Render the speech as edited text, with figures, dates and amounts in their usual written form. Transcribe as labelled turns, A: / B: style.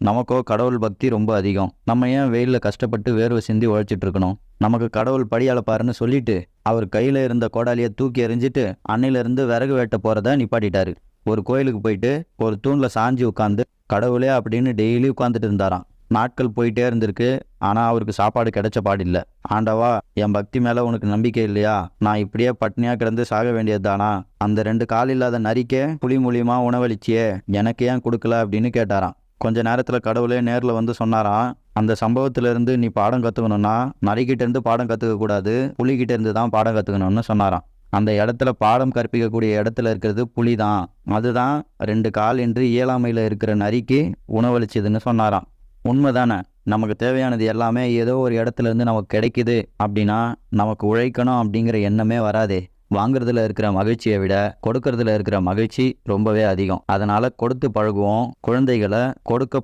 A: நமக்கோ கடவுள் பக்தி ரொம்ப அதிகம். நம்ம ஏன் வெயில்ல கஷ்டப்பட்டு வேர்வை சிந்தி உழைச்சிட்டு இருக்கணும்? நமக்கு கடவுள் படி அளப்பாருன்னு சொல்லிட்டு அவர் கையில இருந்த கோடாலியை தூக்கி எறிஞ்சிட்டு அன்னையிலிருந்து விறகு வெட்ட போறத நிப்பாட்டிட்டாரு. ஒரு கோயிலுக்கு போயிட்டு ஒரு தூண்ல சாஞ்சி உட்காந்து கடவுளே அப்படின்னு டெய்லி உட்காந்துட்டு இருந்தாராம். நாட்கள் போயிட்டே இருந்திருக்கு. ஆனா அவருக்கு சாப்பாடு கிடைச்ச பாடில்ல. ஆண்டவா, என் பக்தி மேல உனக்கு நம்பிக்கை இல்லையா? நான் இப்படியே பட்னியா கிடந்து சாக வேண்டியதுதானா? அந்த 2 கால் இல்லாத நரிக்கே புலி மூலியமா உணவளிச்சியே, எனக்கு ஏன் கொடுக்கல அப்படின்னு கேட்டாராம். கொஞ்ச நேரத்துல கடவுளே நேர்ல வந்து சொன்னாராம், அந்த சம்பவத்துல இருந்து நீ பாடம் கத்துக்கணும்னா நரிக்கிட்ட இருந்து பாடம் கத்துக்க கூடாது, புலிகிட்ட இருந்து தான் பாடம் கத்துக்கணும்னு சொன்னாராம். அந்த இடத்துல பாடம் கற்பிக்கக்கூடிய இடத்துல இருக்கிறது புலி தான். அதுதான் 2 கால் என்று இயலாமையில இருக்கிற நரிக்கு உணவளிச்சதுன்னு சொன்னாராம். உண்மைதானே? நமக்கு தேவையானது எல்லாமே ஏதோ ஒரு இடத்துல இருந்து நமக்கு கிடைக்குது அப்படின்னா நமக்கு உழைக்கணும் அப்படிங்கிற எண்ணமே வராதே. வாங்குறதுல இருக்கிற மகிழ்ச்சியை விட கொடுக்கறதுல இருக்கிற மகிழ்ச்சி ரொம்பவே அதிகம். அதனால கொடுத்து பழகுவோம். குழந்தைகளை கொடுக்க